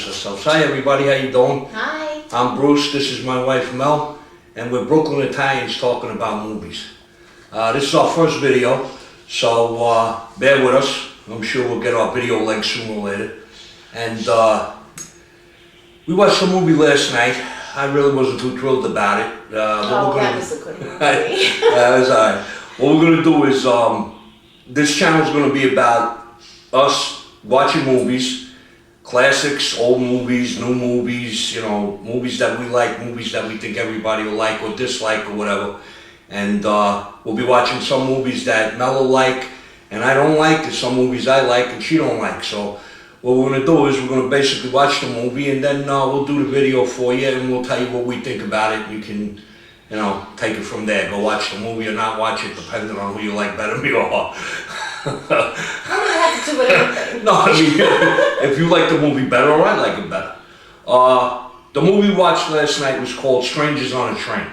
introduce ourselves. Hi everybody, how you doing? Hi. I'm Bruce, this is my wife Mel, and we're Brooklyn Italians talking about movies. This is our first video, so bear with us. I'm sure we'll get our video link sooner or later. And we watched a movie last night. I really wasn't too thrilled about it. That was a good movie. That was alright. What we're going to do is, this channel is going to be about us watching movies, classics, old movies, new movies, you know, movies that we like, movies that we think everybody will like or dislike or whatever. And we'll be watching some movies that Mel will like and I don't like, and some movies I like and she don't like. So what we're going to do is we're going to basically watch the movie and then we'll do the video for you and we'll tell you what we think about it. You can, you know, take it from there. Go watch the movie or not watch it, depending on who you like better, me or her. I don't have to do with anything. No, I mean, if you like the movie better or I like it better. The movie we watched last night was called Strangers on a Train.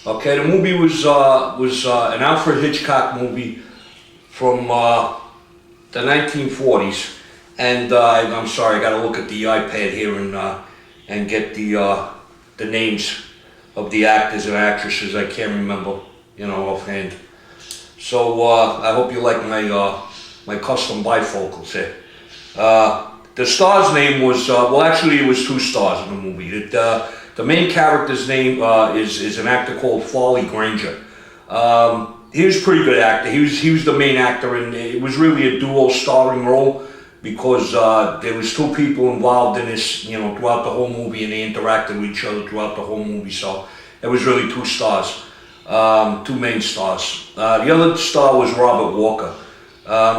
Okay, the movie was an Alfred Hitchcock movie from the 1940s. And I'm sorry, I got to look at the iPad here and get the names of the actors and actresses. I can't remember, you know, offhand. So I hope you like my custom bifocals here. The star's name was well, actually, it was two stars in the movie. The main character's name is an actor called Farley Granger. He was a pretty good actor. He was the main actor, and it was really a duo starring role because there was two people involved in this, you know, throughout the whole movie, and they interacted with each other throughout the whole movie. So it was really two stars. Two main stars. The other star was Robert Walker.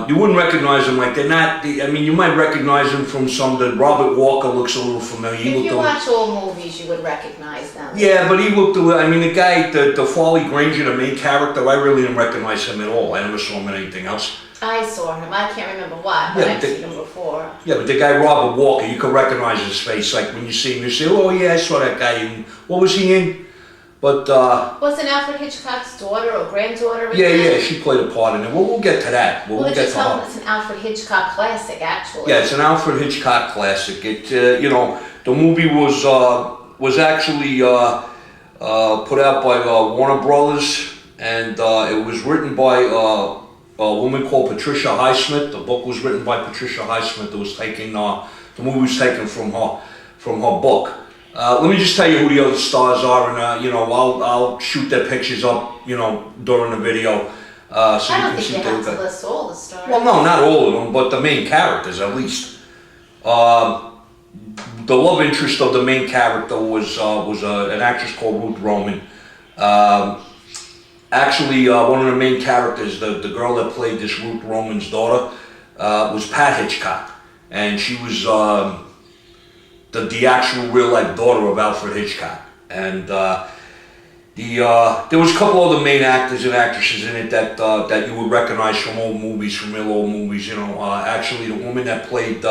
You wouldn't recognize him, like they're not. I mean, you might recognize him from some. Robert Walker looks a little familiar. If you watch old movies, you would recognize them. Yeah, but he looked. I mean, the guy, the Farley Granger, the main character, I really didn't recognize him at all. I never saw him in anything else. I saw him. I can't remember what, but I've seen him before. Yeah, but the guy Robert Walker, you can recognize his face. Like when you see him, you say, "Oh yeah, I saw that guy." What was he in? But wasn't Alfred Hitchcock's daughter or granddaughter? Yeah, she played a part in it. We'll get to that. We'll get just to tell her. them it's an Alfred Hitchcock classic, actually. Yeah, it's an Alfred Hitchcock classic. It, you know, the movie was actually put out by Warner Brothers, and it was written by a woman called Patricia Highsmith. The book was written by Patricia Highsmith. It was taken. The movie was taken from her book. Let me just tell you who the other stars are, and you know, I'll shoot their pictures up, you know, during the video, so I you don't can see think you have to list all the stars. Well, no, not all of them, but the main characters at least. The love interest of the main character was an actress called Ruth Roman. Actually, one of the main characters, the girl that played this Ruth Roman's daughter, was Pat Hitchcock, and she was the actual real life daughter of Alfred Hitchcock. And there was a couple other main actors and actresses in it that you would recognize from old movies, from real old movies. You know, actually the woman that played.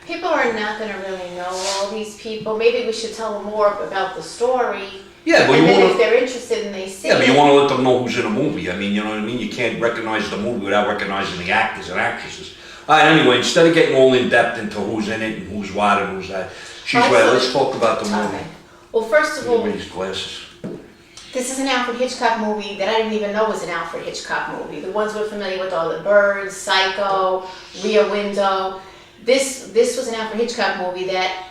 People are not going to really know all these people. Maybe we should tell them more about the story. Yeah, but and then if they're interested and they see but you want to let them know who's in a movie. I mean, you know what I mean? You can't recognize the movie without recognizing the actors and actresses. Anyway, instead of getting all in depth into who's in it and who's what and who's that, she's right. Let's talk about the movie. Okay. Well, first of all, these glasses. This is an Alfred Hitchcock movie that I didn't even know was an Alfred Hitchcock movie. The ones we're familiar with are The Birds, Psycho, Rear Window. This was an Alfred Hitchcock movie that,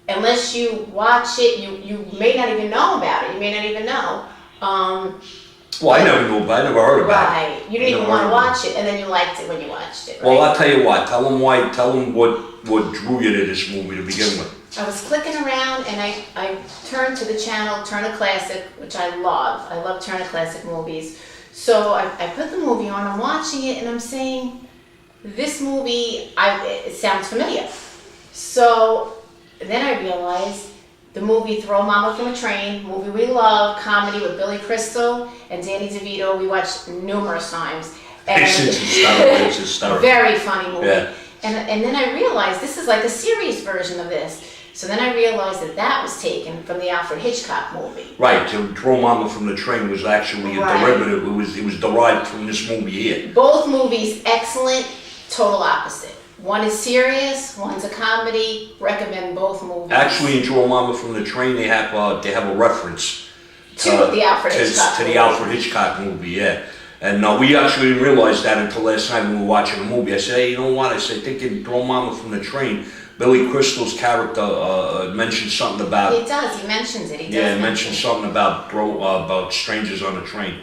unless you watch it, you may not even know about it. You may not even know. Well, I never knew about it. I never heard about it. Right. You didn't even want to watch it, and then you liked it when you watched it, right? Well, I'll tell you what. Tell them why. Tell them what drew you to this movie to begin with. I was clicking around, and I turned to the channel Turner Classic, which I love. I love Turner Classic movies. So I put the movie on, I'm watching it, and I'm saying, this movie, it sounds familiar. So then I realized the movie Throw Mama from a Train, movie we love, comedy with Billy Crystal and Danny DeVito, we watched numerous times. And It's hysterical. Very funny movie. Yeah. And then I realized this is like a serious version of this. So then I realized that was taken from the Alfred Hitchcock movie. Right, to Throw Mama from the Train was actually a derivative. It was derived from this movie here. Both movies excellent, total opposite. One is serious, one's a comedy. Recommend both movies. Actually, in Draw Mama from the Train, they have a reference To the Alfred Hitchcock to the movie. Alfred Hitchcock movie, yeah. And we actually didn't realize that until last night when we were watching the movie. I said, hey, you know what? I said, I think in Draw Mama from the Train, Billy Crystal's character mentioned something about. He does. He mentions it. He does. Yeah, mentioned something about strangers on the train.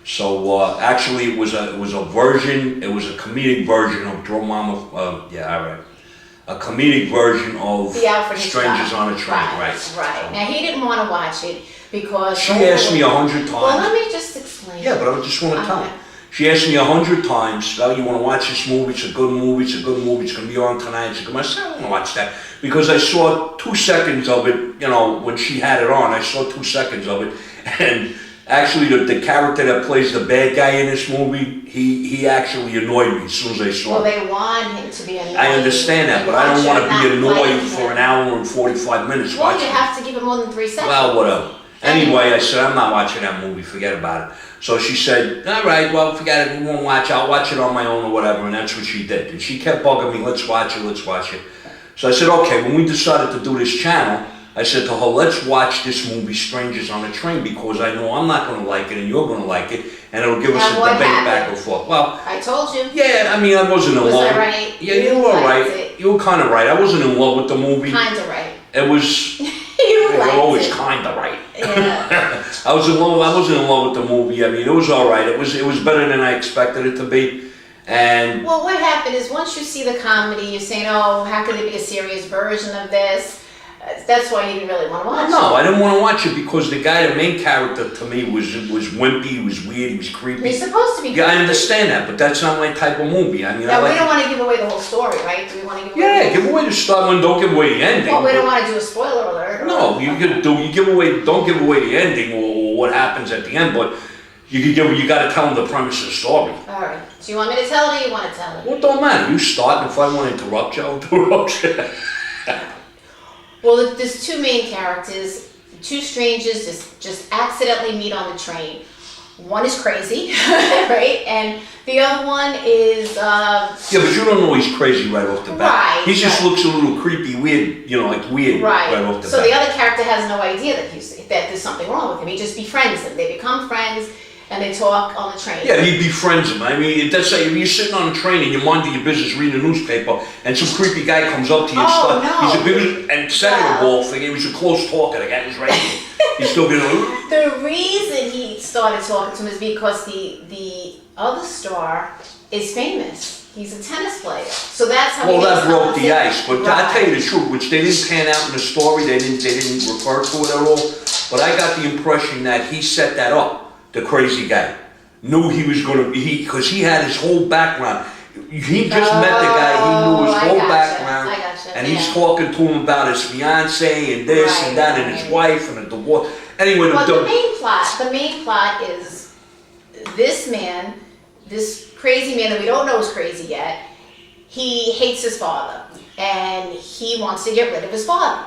So actually, it was a version. It was a comedic version of Draw Mama. Yeah, all right. A comedic version of The Alfred Strangers Hitchcock. on a Train, right? Right. Now he didn't want to watch it because She asked me 100 times. Well, let me just explain. Yeah, but I just want to tell her. She asked me 100 times, well, you want to watch this movie? It's a good movie. It's a good movie. It's going to be on tonight. It's a good movie. I said, I don't want to watch that because I saw 2 seconds of it. You know, when she had it on, I saw 2 seconds of it, and actually, the character that plays the bad guy in this movie, he actually annoyed me as soon as I saw Well, him. they want him to be annoyed. I understand that, but I don't want to be annoyed for an hour and 45 minutes Well, watching you have to give it more than 3 seconds. Well, whatever. Anyway, I said, I'm not watching that movie, forget about it. So she said, all right, well, forget it, we won't watch it, I'll watch it on my own or whatever, and that's what she did. And she kept bugging me, let's watch it, let's watch it. So I said, okay, when we decided to do this channel, I said to her, let's watch this movie, Strangers on a Train, because I know I'm not going to like it and you're going to like it, and it'll give us And a what debate happened? back and forth. Well, I told you. yeah, I mean, I wasn't in Was love. I right? Yeah, you were liked right. it. You were kind of right. I wasn't in love with the movie. Kinda right. It was, You you're liked always it. kind of right. Yeah. I wasn't in love with the movie. I mean, it was all right. It was better than I expected it to be. And Well, what happened is once you see the comedy, you're saying, oh, how could there be a serious version of this? That's why you didn't really want to watch no, it. I didn't want to watch it because the guy, the main character to me was wimpy, he was weird, he was creepy. You're supposed to be Yeah, I creepy. understand that, but that's not my type of movie. I mean, Now, I we like. don't want to give away the whole story, right? Do we want to give away Yeah, the give away the start one. Don't give away the ending. Well, we don't want to do a spoiler alert. No, you give away. Don't give away the ending or what happens at the end, but you got to tell them the premise of the story. All right. So you want me to tell it or you want to tell it? Well, it don't matter. You start, and if I want to interrupt you, I'll interrupt you. Well, there's 2 main characters. 2 strangers just accidentally meet on the train. One is crazy, right? And the other one is... Yeah, but you don't know he's crazy right off the bat. Right, He just right. looks a little creepy, weird, like weird right off the So bat. the other character has no idea that there's something wrong with him. He just befriends him. They become friends and they talk on the train. Yeah, he befriends him. I mean, that's like if you're sitting on a train and you're minding your business reading a newspaper and some creepy guy comes up to you and Oh, starts, no. and second of all, he was a close talker, the guy was right here. He's still going, The reason he started talking to him is because the other star is famous. He's a tennis player. So that's how well, he that makes broke the conversation. ice. But I'll tell you the truth, which they didn't pan out in the story, they didn't refer to it at all. But I got the impression that he set that up. The crazy guy knew he was going to be, because he had his whole background. He just met the guy, he knew his I whole gotcha, background. I gotcha, And he's yeah. talking to him about his fiance and this Right, and that and his right. wife and a divorce. Anyway, But the main plot is this man, this crazy man that we don't know is crazy yet, he hates his father and he wants to get rid of his father.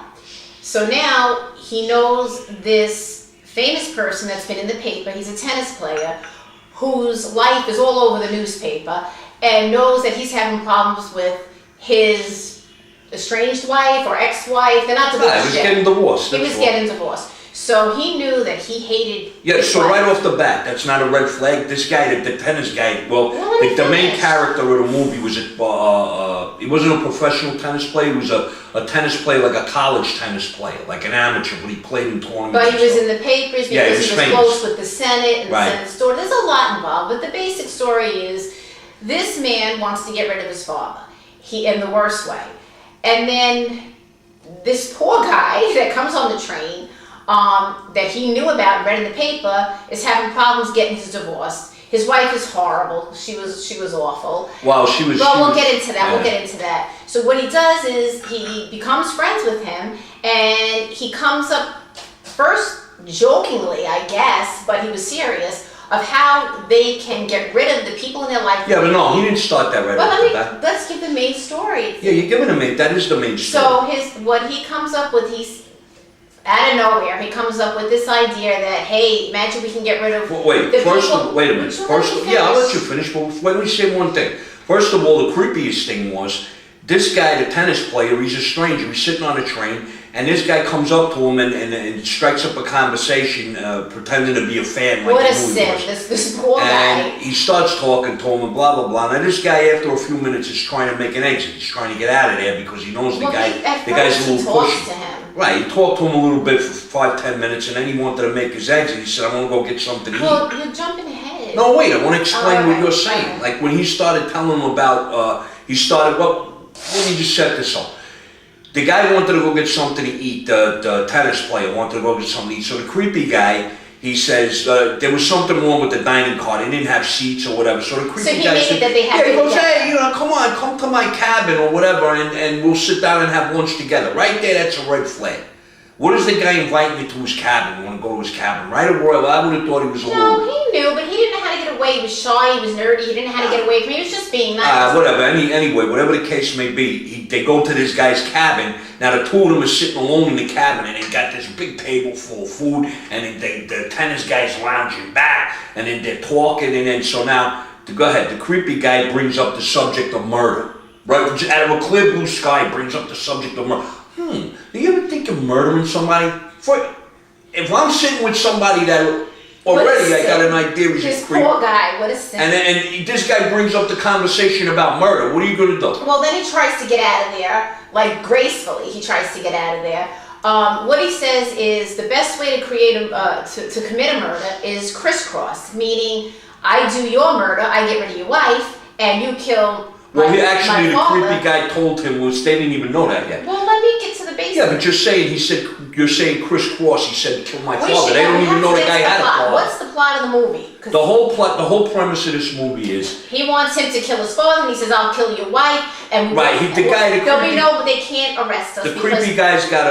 So now he knows this famous person that's been in the paper, he's a tennis player, whose life is all over the newspaper, and knows that he's having problems with his estranged wife or ex-wife. They're not he divorced was yet. getting divorced. He that's was all. getting divorced. So he knew that he hated Yeah, his so wife. right off the bat, that's not a red flag. This guy, the tennis guy, Well, let me the main finish. character of the movie was he wasn't a professional tennis player. He was a tennis player, like a college tennis player, like an amateur, but he played in tournaments. But and he was stuff. in the papers Yeah, he because was he was famous. close with the Senate and Right. the Senate store. There's a lot involved, but the basic story is this man wants to get rid of his father. He in the worst way. And then this poor guy that comes on the train that he knew about and read in the paper is having problems getting his divorce. His wife is horrible. She was awful. Wow, she was. But she we'll was- get into that. yeah. We'll get into that. So what he does is he becomes friends with him, and he comes up first jokingly, I guess, but he was serious of how they can get rid of the people in their life. Yeah, but no, he didn't start that right But off the bat. let's give the main story. Yeah, you're giving him that is the main story. So what he comes up with, he's out of nowhere. He comes up with this idea that, hey, imagine we can get rid of Well, wait, the first, people. wait a minute. Would you First, let me yeah, I'll let finish? you finish. But let me say one thing. First of all, the creepiest thing was this guy, the tennis player, he's a stranger. He's sitting on a train, and this guy comes up to him and strikes up a conversation, pretending to be a fan. Like what a sin, this poor guy. And he starts talking to him and blah, blah, blah. Now this guy, after a few minutes, is trying to make an exit. He's trying to get out of there because he knows the guy's a little pushy. To him. Right, he talked to him a little bit for 5-10 minutes, and then he wanted to make his exit. He said, I want to go get something to eat. Well, you're jumping ahead. No, wait, I want to explain what you're saying. Like when he started telling him about, let me just set this up. The guy wanted to go get something to eat, the tennis player wanted to go get something to eat. So the creepy guy, he says, there was something wrong with the dining car. They didn't have seats or whatever. So the creepy guy said, that they had he goes, hey, come to my cabin or whatever, and we'll sit down and have lunch together. Right there, that's a red flag. What is the guy inviting you to his cabin? You want to go to his cabin, right? Or I would have thought he was a little... No, he knew, but he didn't know how to get away. He was shy, he was nerdy, he didn't know how to get away from me. He was just being nice. Whatever, anyway, whatever the case may be, they go to this guy's cabin. Now the two of them are sitting alone in the cabin, and they got this big table full of food, and the tennis guy's lounging back, and then they're talking, and then so now, go ahead, the creepy guy brings up the subject of murder. Right, out of a clear blue sky, brings up the subject of murder. Do you ever think of murdering somebody? If I'm sitting with somebody that already I got an idea he's this a creep. Poor guy, what a sin. And this guy brings up the conversation about murder. What are you going to do? Well, then he tries to get out of there, like gracefully. He tries to get out of there. What he says is the best way to create to commit a murder is crisscross, meaning I do your murder, I get rid of your wife, and you kill. Well, the creepy guy told him they didn't even know that yet. Well, let me get to the basics. Yeah, but you're saying crisscross. He said, kill my father. They don't even know the guy had a father. What's the plot of the movie? The whole premise of this movie is he wants him to kill his father, and he says, "I'll kill your wife." And but they can't arrest us. The creepy guy's got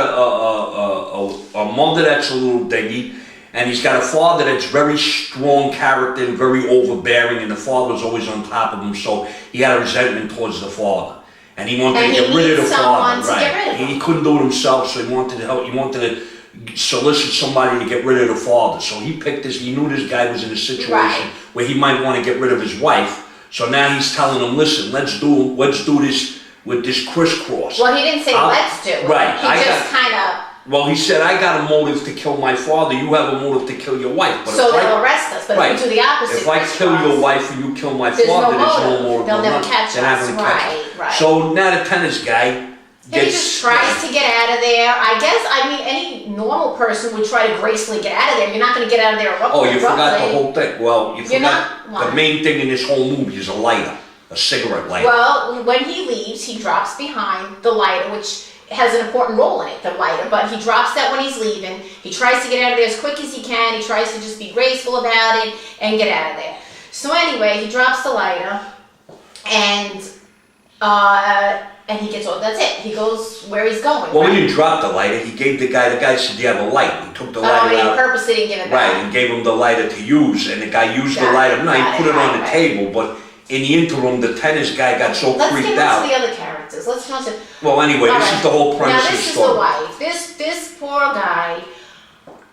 a mother that's a little dingy. And he's got a father that's very strong character and very overbearing, and the father's always on top of him, so he had a resentment towards the father. And he wanted to get rid of the father. Right. He couldn't do it himself, so he wanted to help. He wanted to solicit somebody to get rid of the father. So he picked this. He knew this guy was in a situation where he might want to get rid of his wife. So now he's telling him, listen, let's do this with this crisscross. Well, he didn't say let's do it. Right. He just kind of. Well, he said, I got a motive to kill my father, you have a motive to kill your wife. But so they'll arrest us, but if we do the opposite, if I kill your wife and you kill my father, there's no motive. They'll never catch us. Right. So now the tennis guy he just tries to get out of there. I guess, any normal person would try to gracefully get out of there. You're not going to get out of there abruptly. Oh, you forgot the whole thing. Well, you forgot the main thing in this whole movie is a lighter, a cigarette lighter. Well, when he leaves, he drops behind the lighter, which has an important role in it, the lighter, but he drops that when he's leaving. He tries to get out of there as quick as he can. He tries to just be graceful about it and get out of there. So anyway, he drops the lighter, and he gets off. That's it. He goes where he's going. Well, he didn't drop the lighter. He gave the guy said, do you have a light? He took the lighter out. He purposely didn't give it back. Right, and gave him the lighter to use, and the guy used the lighter. No, he put it on the table, but in the interim, the tennis guy got so creeped out. Let's get into the other characters. Let's not to. Well, anyway, this is the whole premise of the story. Now, this is the wife. This poor guy.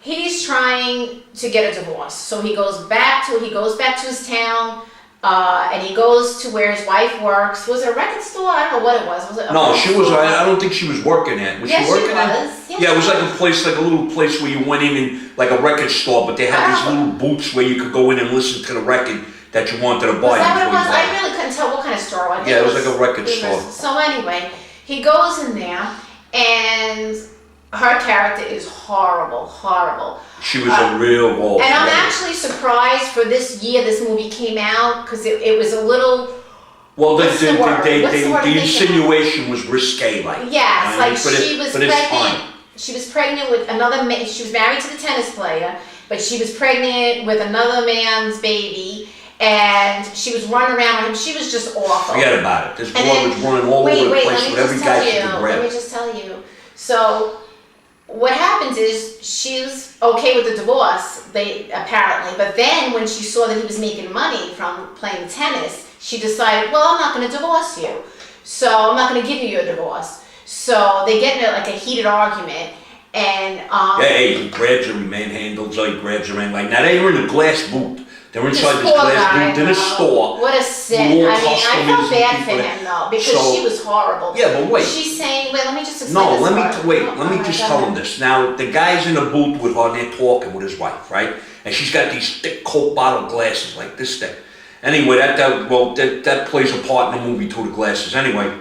He's trying to get a divorce, so he goes back to his town, and he goes to where his wife works. Was it a record store? I don't know what it was. Was it? No, she was. I don't think she was working at. Was she working at? Yeah, it was like a little place where you went in like a record store, but they had these little booths where you could go in and listen to the record that you wanted to buy. Was that what it was? I really couldn't tell what kind of store it was. Yeah, it was like a record store. So anyway, he goes in there, and her character is horrible. She was a real wolf. And I'm actually surprised for this year this movie came out, because it was a little... Well, the insinuation was risque, like. Yes, like she was pregnant. She was pregnant with another man. She was married to the tennis player, but she was pregnant with another man's baby. And she was running around with him. She was just awful. Forget about it. This girl was running all over the place with every guy she could grab. Let me just tell you. So, what happens is she's okay with the divorce, apparently. But then when she saw that he was making money from playing tennis, she decided, well, I'm not going to divorce you. So I'm not going to give you your divorce. So they get in a heated argument. And he grabs her, he manhandles her, he grabs her, and like now they were in a glass booth. They're inside this glass booth in a store. What a sin. I mean, I felt bad for him though, because she was horrible. Yeah, but wait. She's saying, wait, let me just explain No, this let me just tell him this. Now, the guy's in a booth with her and they're talking with his wife, right? And she's got these thick Coke bottle glasses, like this thick. Anyway, that plays a part in the movie too, the glasses. Anyway,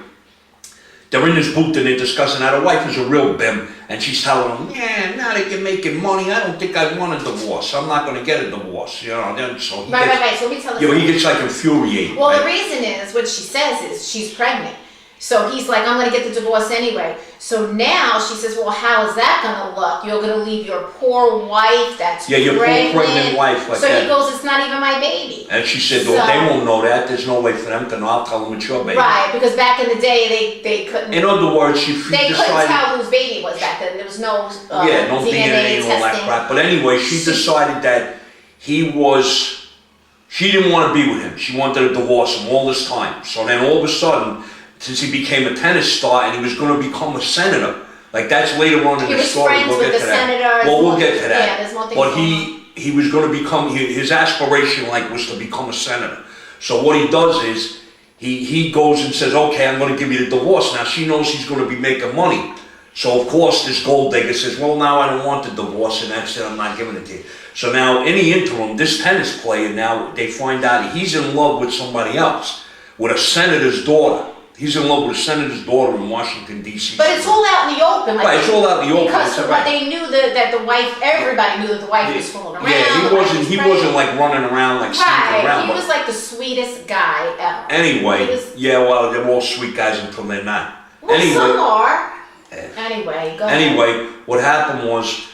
they're in this booth and they're discussing how the wife is a real bim, and she's telling him, yeah, now that you're making money, I don't think I want a divorce. I'm not going to get a divorce, you know. Then so he gets, So let me tell you. He gets like infuriated. Well, the reason is what she says is she's pregnant. So he's like, I'm going to get the divorce anyway. So now she says, well, how is that going to look? You're going to leave your poor wife that's your pregnant. poor pregnant wife like so that. He goes, it's not even my baby. And she said, well, they won't know that. There's no way for them to know. I'll tell them it's your baby. Right, because back in the day, they couldn't. In other words, she they decided. Couldn't tell whose baby it was back then. There was no no DNA and all that crap. But anyway, she decided that she didn't want to be with him. She wanted to divorce him all this time. So then all of a sudden, since he became a tennis star and he was going to become a senator, like that's later on in the story. We'll get to that. Well, we'll get to that. Yeah, but he was going to become, his aspiration was to become a senator. So what he does is he goes and says, okay, I'm going to give you the divorce. Now she knows he's going to be making money. So of course this gold digger says, well, now I don't want the divorce, and that's it, I'm not giving it to you. So now in the interim, this tennis player, now they find out he's in love with somebody else, with a senator's daughter. He's in love with a senator's daughter in Washington, D.C. But it's all out in the open. Like, right, it's all out in the open. Because they knew that the wife, everybody knew that the wife was fooling around. Yeah, he wasn't like running around like sneaking around. He was like the sweetest guy ever. Anyway, well, they're all sweet guys until they're not. Well, some are. Anyway, go ahead. Anyway, what happened was,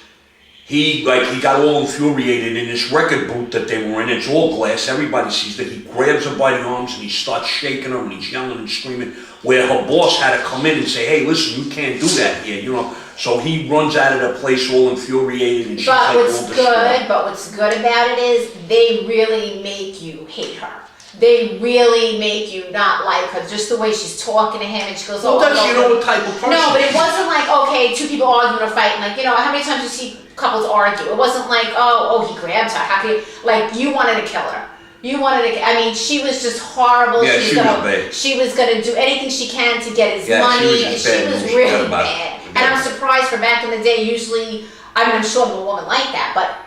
he got all infuriated in this record booth that they were in. It's all glass. Everybody sees that. He grabs her by the arms and he starts shaking her and he's yelling and screaming. Where her boss had to come in and say, "Hey, listen, you can't do that here," you know. So he runs out of the place all infuriated and she's but all distraught. What's good about it is they really make you hate her. They really make you not like her, just the way she's talking to him, and she goes, well, does she know what type of person? No, but it wasn't like, okay, two people arguing or fighting, like, you know, how many times you see couples argue? It wasn't like, oh, he grabs her, how can you, like, you wanted to kill her. You wanted to, I mean, she was just horrible. Yeah, she was bad. She was going to do anything she can to get his money, and she was really bad. And I'm surprised for back in the day, usually, I mean, I'm sure of a woman like that, but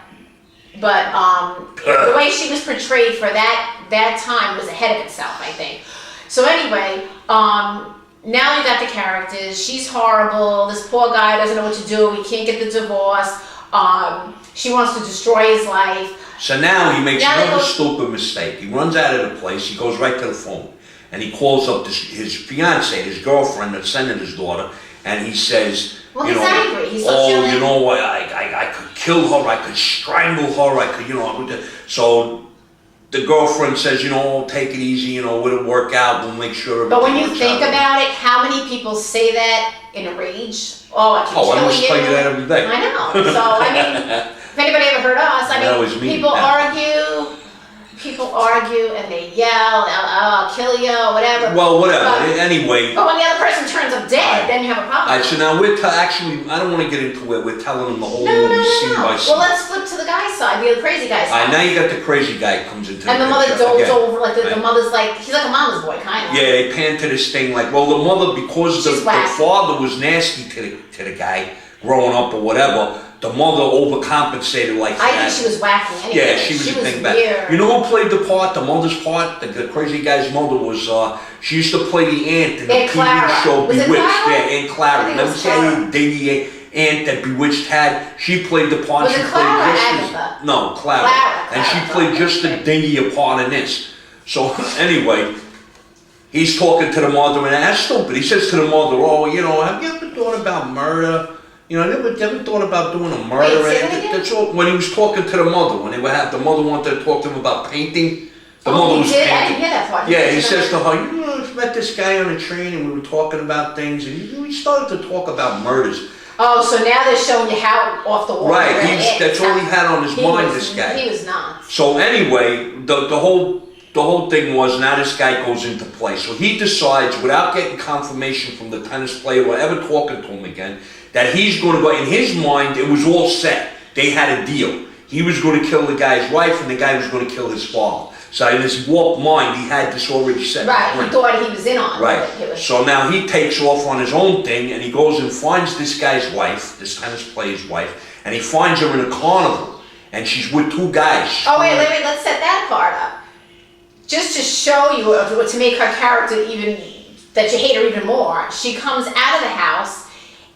the way she was portrayed for that time was ahead of itself, I think. So anyway, now you got the characters. She's horrible. This poor guy doesn't know what to do. He can't get the divorce. She wants to destroy his life. So now he makes another stupid mistake. He runs out of the place. He goes right to the phone. And he calls up his fiancée, his girlfriend, the senator's daughter, and he says, well, he's angry. He's you know, I could kill her, I could strangle her, I could, you know. So the girlfriend says, you know, take it easy, you know, it'll work out, we'll make sure. But when you think about it, how many people say that in a rage? Oh, I can kill you. I must tell you that every day. I know. So, I mean, if anybody ever heard us, I mean, people argue and they yell, I'll kill you, or whatever. Well, whatever. Anyway. But when the other person turns up dead, then you have a problem. All right, so now actually, I don't want to get into it. We're telling them the whole movie scene by scene. Well, let's flip to the guy's side, the crazy guy's side. All right, now you got the crazy guy comes into and the mother doles over, like the mother's like, he's like a mama's boy, kind of. Yeah, they pan to this thing like, well, the mother, because the father was nasty to the guy growing up or whatever, the mother overcompensated like I think she was wacky anyway. Yeah, she was a thing back. You know who played the part, the mother's part? The crazy guy's mother was, she used to play the aunt in the TV show Bewitched. Yeah, Aunt Clara. Remember that dingy aunt that Bewitched had? She played the part. Was it Clara or Agatha? No, Clara. And she played just a dingy part in this. So anyway, he's talking to the mother, and that's stupid. He says to the mother, oh, you know, have you ever thought about murder? You know, never thought about doing a murder. That's all. When he was talking to the mother, when they would have the mother wanted to talk to him about painting. The mother was painting. I didn't hear that part. Yeah, he says to her, you know, I met this guy on the train and we were talking about things, and we started to talk about murders. Oh, so now they're showing you how off the wall. Right, that's all he had on his mind. This guy. He was not. So anyway, the whole thing was now this guy goes into play. So he decides, without getting confirmation from the tennis player or ever talking to him again, that he's going to go. In his mind, it was all set. They had a deal. he was going to kill the guy's wife, and the guy was going to kill his father. So in his warped mind, he had this already set. Right, he thought he was in on it. Right. So now he takes off on his own thing, and he goes and finds this guy's wife, this tennis player's wife, and he finds her in a carnival, and she's with two guys. Oh wait, let's set that part up. Just to show you, to make her character even, that you hate her even more, she comes out of the house,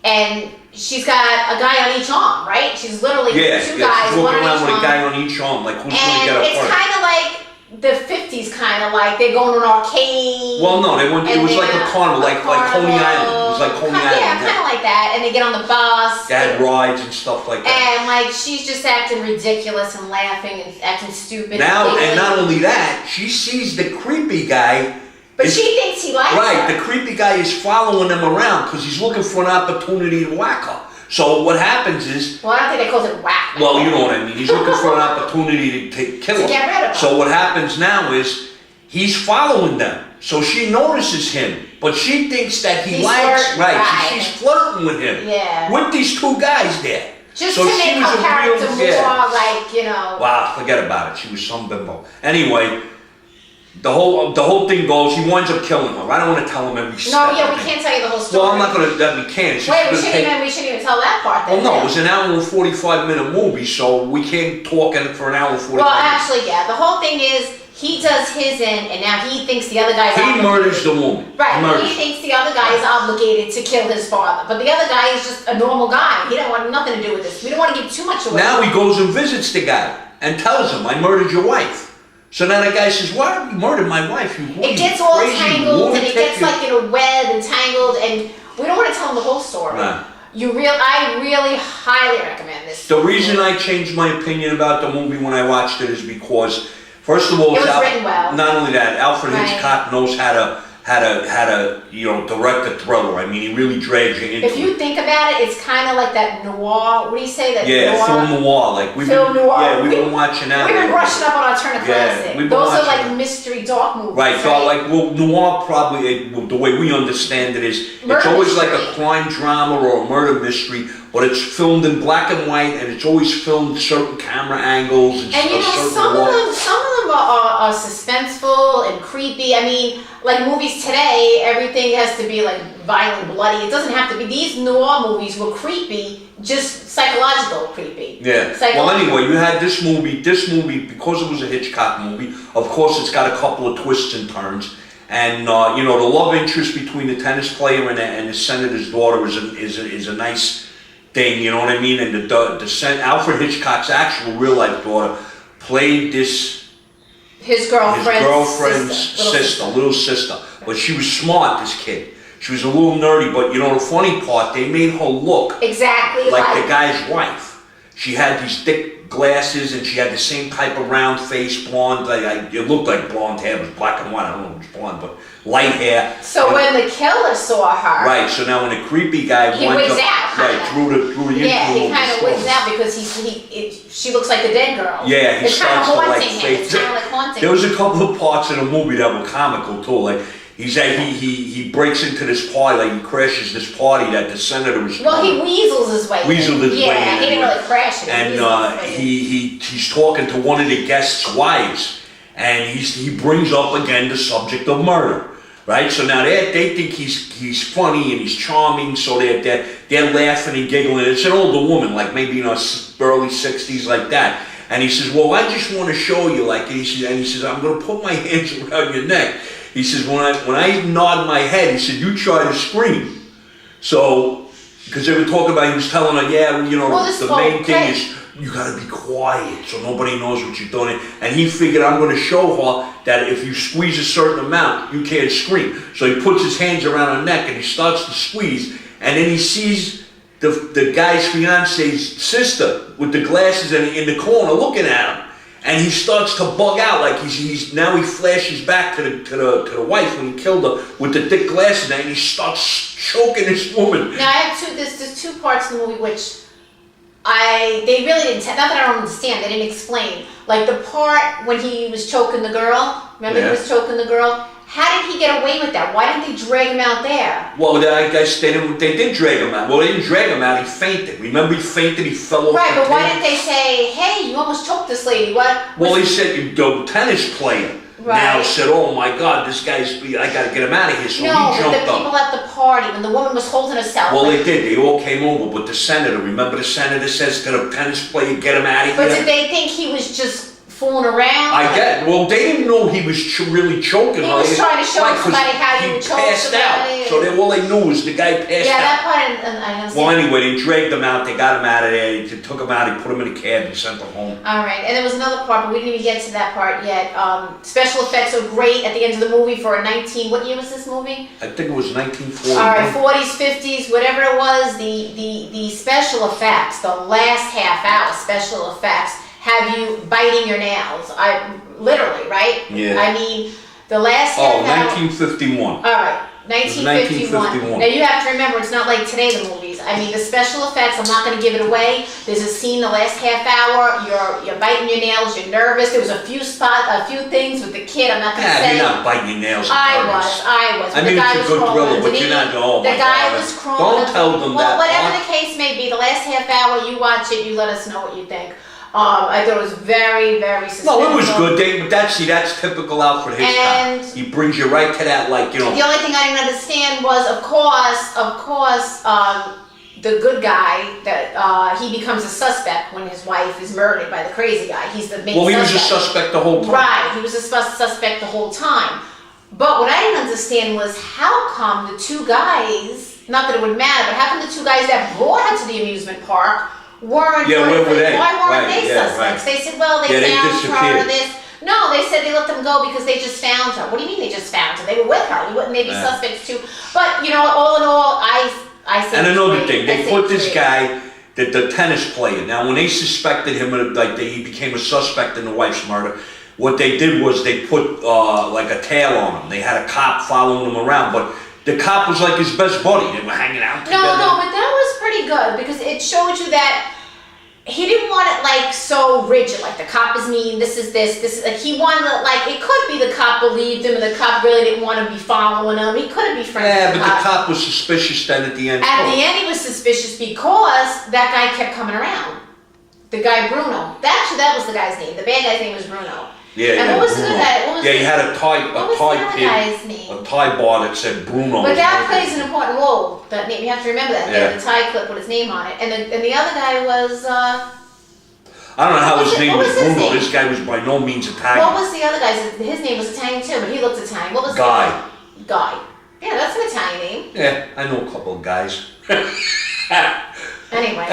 and she's got a guy on each arm, right? She's literally two guys, she's walking one on around each with arm. a guy on each arm, like who's going to get up And it's first? kind of like the 50s, kind of like they're going to an arcade. Well, no, they went. It was like a carnival, like Coney Island. It was like Coney Island. Yeah, kind of like that. And they get on the bus. They had rides and stuff like that. And like she's just acting ridiculous and laughing and acting stupid. Now, and not only that, she sees the creepy guy. But she thinks he likes her. Right, the creepy guy is following them around because he's looking for an opportunity to whack her. So what happens is... Well, I don't think they call it whack. Well, you know what I mean. He's looking for an opportunity to kill her. To get rid of her. So what happens now is he's following them. So she notices him, but she thinks that he's likes... flirting, right, she's flirting with him. Yeah. With these two guys there. Just so to make her character more like, Wow, forget about it. She was some bimbo. Anyway... The whole thing goes, he winds up killing her. I don't want to tell him every step. No, yeah, we can't tell you the whole story. Well, I'm not going to, that we can't. Wait, we shouldn't even tell that part then. Well, no, it was an hour and 45-minute movie, so we can't talk in it for an hour and 45 minutes. Well, actually, yeah. The whole thing is, he does his end, and now he thinks the other guy's He murders the woman. Right, he thinks the other guy is obligated to kill his father. But the other guy is just a normal guy. He don't want nothing to do with this. We don't want to give too much away. Now he goes and visits the guy and tells him, I murdered your wife. So now the guy says, why have you murdered my wife? It gets all tangled, and it gets like in a web and tangled, and we don't want to tell him the whole story. Nah. I really highly recommend this. The reason I changed my opinion about the movie when I watched it is because, first of all, it was written well. Not only that, Alfred Hitchcock knows how to direct a thriller. I mean, he really drags you into it. If you think about it, it's kind of like that noir. What do you say? That noir? Film noir. Like we've been watching that. We've been brushing up on our Turner Classic. Those are like mystery dark movies. Right. So noir probably the way we understand it is it's always like a crime drama or a murder mystery, but it's filmed in black and white, and it's always filmed certain camera angles and some of them are suspenseful and creepy. I mean, like movies today, everything has to be like violent, bloody. It doesn't have to be. These noir movies were creepy, just psychological creepy. Yeah. Well, anyway, you had this movie. This movie, because it was a Hitchcock movie, of course, it's got a couple of twists and turns. And the love interest between the tennis player and the senator's daughter is a nice thing. You know what I mean? And Alfred Hitchcock's actual real life daughter played his girlfriend's little sister. But she was smart, this kid. She was a little nerdy, but the funny part, they made her look exactly like the guy's wife. She had these thick glasses, and she had the same type of round face, blonde. It looked like blonde hair. It was black and white. I don't know if it was blonde, but light hair. So when the killer saw her, right. So now when the creepy guy he wigs out, through the yeah, he kind of wigs out because she looks like the dead girl. Yeah, it's kind of haunting him. It's kind of like haunting. There was a couple of parts in the movie that were comical too. Like he breaks into this party, like he crashes this party that the senator was. Well, he weasels his way. Yeah, he didn't really crash it. And he's talking to one of the guests' wives, and he brings up again the subject of murder. Right, so now they think he's funny and he's charming, so they're laughing and giggling. It's an older woman, like maybe early 60s, like that. And he says, "Well, I just want to show you," like, and he says, "I'm going to put my hands around your neck." He says, "When I nod my head," he said, "you try to scream." So, because they were talking about, he was telling her, the main thing is you got to be quiet so nobody knows what you're doing. And he figured, I'm going to show her that if you squeeze a certain amount, you can't scream. So he puts his hands around her neck and he starts to squeeze. And then he sees the guy's fiance's sister with the glasses in the corner looking at him. And he starts to bug out, like now he flashes back to the wife when he killed her with the thick glasses, and he starts choking this woman. Now I have there's two parts in the movie which they really didn't, not that I don't understand, they didn't explain. Like the part when he was choking the girl, remember he was choking the girl? How did he get away with that? Why didn't they drag him out there? Well, I guess they did drag him out. Well, they didn't drag him out. He fainted. Remember, he fainted. He fell over. Right, but why didn't they say, "Hey, you almost choked this lady"? What? Well, he said the tennis player now said, "Oh my God, this guy's. I got to get him out of here." So he jumped the up. people at the party when the woman was holding herself. Well, they did. They all came over, but the senator. Remember, the senator says to the tennis player, "Get him out of here." But did they think he was just fooling around? I get. Well, they didn't know he was really choking. He was trying to show somebody how he would choke passed out. So all they knew was the guy passed out. Yeah, that part I understand. Well, anyway, they dragged him out. They got him out of there. They took him out. They put him in a cab and sent him home. All right, and there was another part, but we didn't even get to that part yet. Special effects are great at the end of the movie for a 19. What year was this movie? I think it was 1940. All right, 40s, 50s, whatever it was. The special effects, the last half hour special effects, have you biting your nails. Literally, right? Yeah. I mean, the last half hour. 1951. All right, 1951. Now you have to remember, it's not like today, the movies. I mean, the special effects, I'm not going to give it away. There's a scene the last half hour, you're biting your nails, you're nervous. There was a few things with the kid, I'm not going to say. You're not biting your nails. I was. I mean, it's a good thriller, but you're not, The guy was crawling. Don't tell them that. Well, whatever the case may be, the last half hour, you watch it, you let us know what you think. I thought it was very, very suspenseful. No, it was good. That's typical Alfred Hitchcock. And he brings you right to that, like, you know. The only thing I didn't understand was, of course, the good guy that he becomes a suspect when his wife is murdered by the crazy guy. He's the main suspect. Well, he was a suspect the whole time. Right, he was a suspect the whole time. But what I didn't understand was how come the two guys, not that it would matter, but how come the two guys that brought her to the amusement park weren't, where were they? Why weren't Right, they suspects? right. They said, well, they they found her disappeared. this. No, they said they let them go because they just found her. What do you mean they just found her? They were with her. Wouldn't they be suspects too? But, you know, all in all, I say And another great. thing, they put this guy, the tennis player. Now, when they suspected him, he became a suspect in the wife's murder, what they did was they put like a tail on him. They had a cop following him around, but the cop was like his best buddy. They were hanging out together. No, but that was pretty good because it showed you that he didn't want it like so rigid, like the cop is mean, this is like he wanted it, like it could be the cop believed him and the cop really didn't want to be following him. He couldn't be friends with the cop. Yeah, but the cop was suspicious then at the end. At the end he was suspicious because that guy kept coming around. The guy Bruno. Actually, that was the guy's name. The bad guy's name was Bruno. Yeah, and what was the good guy? He had a tie guy's name? A tie bar that said Bruno. But that plays an important role. That name, you have to remember that. Yeah. The tie clip with his name on it, and the other guy was. I don't know how his name was Bruno. Name? This guy was by no means Italian. What was the other guy's? His name was Italian too, but he looked Italian. What was Guy. Guy. Yeah, that's an Italian name. Yeah, I know a couple of guys. Anyway,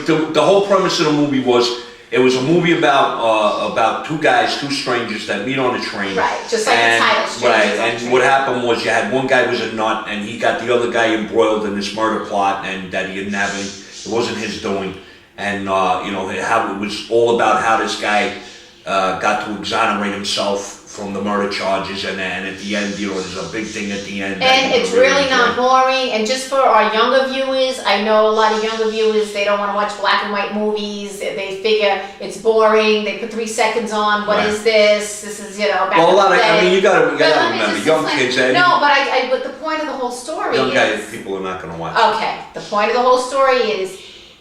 the whole premise of the movie was. It was a movie about two guys, two strangers that meet on a train. Right, just like the title, Strangers right, on a and Train. what happened was you had one guy was a nut, and he got the other guy embroiled in this murder plot, and that he didn't have any. It wasn't his doing, and you know how it was all about how this guy got to exonerate himself from the murder charges, and then at the end, you know, there's a big thing at the end. and it's really not boring. And just for our younger viewers, I know a lot of younger viewers, they don't want to watch black and white movies. They figure it's boring. They put 3 seconds on. What is this? This is, you know, back well, a lot in of, the day. I mean, you gotta But let me remember, just young explain. kids. No, but the point of the whole story Young is. guys, people are not gonna watch. Okay, the point of the whole story is,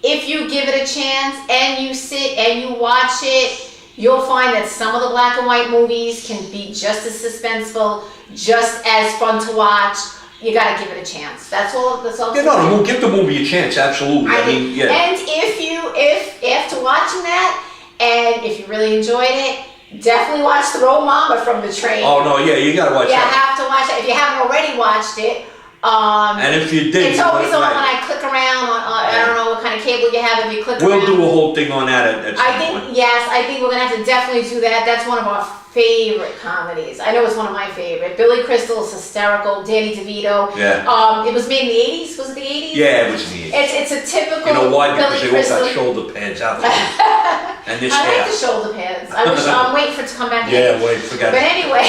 if you give it a chance and you sit and you watch it, you'll find that some of the black and white movies can be just as suspenseful, just as fun to watch. You gotta give it a chance. That's all. Yeah, no, we'll give the movie a chance. Absolutely. I mean, yeah. And if after watching that, and if you really enjoyed it, definitely watch The Roll Mama from the Train. Oh no, yeah, you gotta watch You that. have to watch it if you haven't already watched it. And if you did, it's always on when I click around on I don't know what kind of cable you have. If you click we'll around, do a whole thing on that at some point. Yes, I think we're gonna have to definitely do that. That's one of our favorite comedies. I know it's one of my favorite. Billy Crystal is hysterical. Danny DeVito. Yeah. It was made in the 80s. Was it the 80s? Yeah, it was in the 80s. It's a typical. You know why? Because Billy they all got Crystal. shoulder pads out there. And this I like hair. the shoulder pads. I'm waiting for it to come back in. Yeah, wait, forget But it. anyway.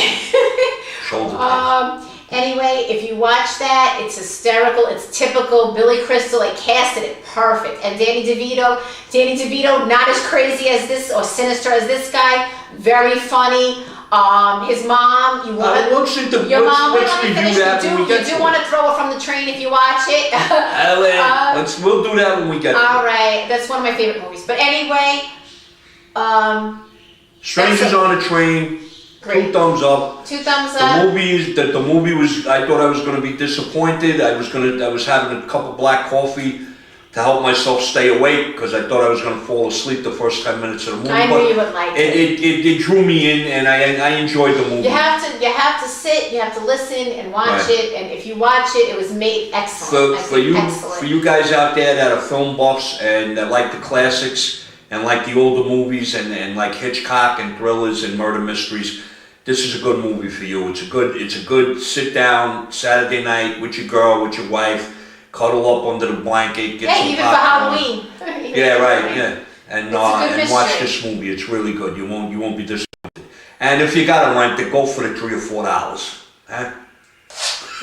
Shoulder pads. Anyway, if you watch that, it's hysterical. It's typical Billy Crystal. They casted it perfect. And Danny DeVito, not as crazy as this or sinister as this guy. Very funny. His mom, you want to... Let's Your review mom, that when we get you do to want it. to throw her from the train if you watch it. We'll do that when we get to it. All right, that's one of my favorite movies. But anyway, Strangers on a Train. Great. 2 thumbs up. 2 thumbs up. The movie was. I thought I was going to be disappointed. I was having a cup of black coffee to help myself stay awake because I thought I was going to fall asleep the first 10 minutes of the movie. I knew you would like it. It drew me in, and I enjoyed the movie. You have to sit, you have to listen and watch it, and if you watch it, it was made excellent. For you guys out there that are film buffs and that like the classics and like the older movies and like Hitchcock and thrillers and murder mysteries, this is a good movie for you. It's a good sit down Saturday night with your girl, with your wife. Cuddle up under the blanket, get some even popcorn. for Halloween. Yeah, right. Yeah, and watch mystery. this movie. It's really good. You won't be disappointed. And if you gotta rent it, go for the $3 or $4. Huh?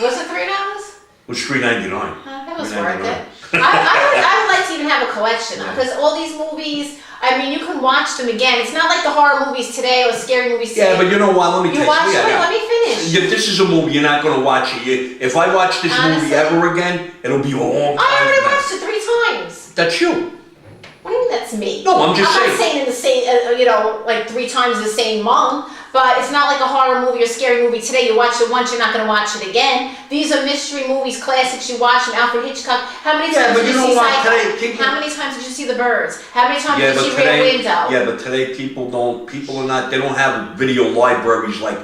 Was it $3? It was $3.99. That was worth it. I would like to even have a collection because all these movies. I mean, you can watch them again. It's not like the horror movies today or scary movies today. Yeah, but you know what? Let me tell you. Let me finish. This is a movie you're not going to watch it. If I watch this movie ever again, it'll be a long time. I already watched it 3 times. That's you. What do you mean that's me? No, I'm just saying. I'm not saying in the same, like 3 times the same month. But it's not like a horror movie or scary movie today. You watch it once, you're not going to watch it again. These are mystery movies, classics you watch from Alfred Hitchcock. How many times did you see Psycho? How many times did you see The Birds? How many times did you see Rear Window? Yeah, but today they don't have video libraries like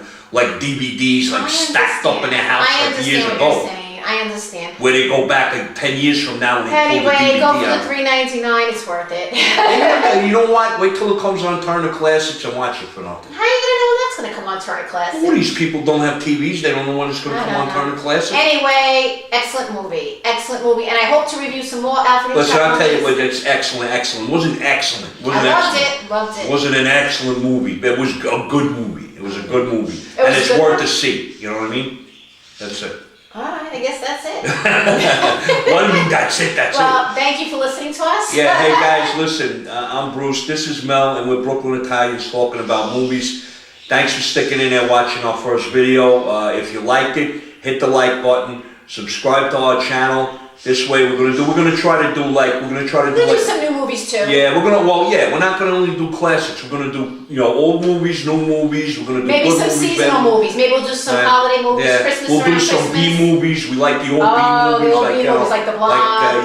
DVDs stacked up in their house like years ago. I understand. Where they go back like 10 years from now and they anyway, go for the $3.99. It's worth it. You know what? Wait till it comes on Turner Classics and watch it for nothing. How are you gonna know when that's gonna come on Turner Classics? Well, these people don't have TVs. They don't know when it's gonna come on Turner Classics. Anyway, excellent movie, and I hope to review some more Alfred Hitchcock. Listen, I'll tell you what. It's excellent. It wasn't excellent. I loved it. It wasn't an excellent movie. It was a good movie. It was a good movie, and it's worth to see. You know what I mean? That's it. Alright, I guess that's it. What do you mean that's it? Well, thank you for listening to us. Yeah, hey guys, listen, I'm Bruce, this is Mel, and we're Brooklyn Italians talking about movies. Thanks for sticking in there watching our first video. If you liked it, hit the like button, subscribe to our channel. This way we're gonna try to do some new movies too. Yeah, we're not gonna only do classics. We're gonna do old movies, new movies. We're gonna do maybe good some movies, seasonal movies. Maybe we'll do some holiday movies, Christmas. We'll do some B movies. We like the old B movies. The old B movies like The Blob.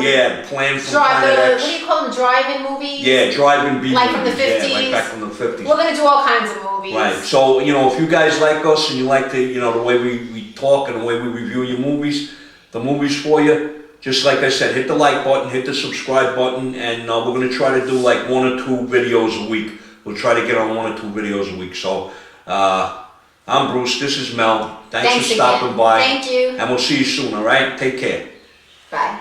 Plan from Planet X. What do you call them? Drive-in movies. Yeah, drive-in B movies. Like from the 50s. Yeah, like back from the 50s. We're gonna do all kinds of movies. Right. So if you guys like us and you like the way we talk and the way we review your movies, the movies for you. Just like I said, hit the like button, hit the subscribe button, and we're going to try to do like 1 or 2 videos a week. We'll try to get on 1 or 2 videos a week. So, I'm Bruce, this is Mel. Thanks for stopping by. Thank you. And we'll see you soon, all right? Take care. Bye.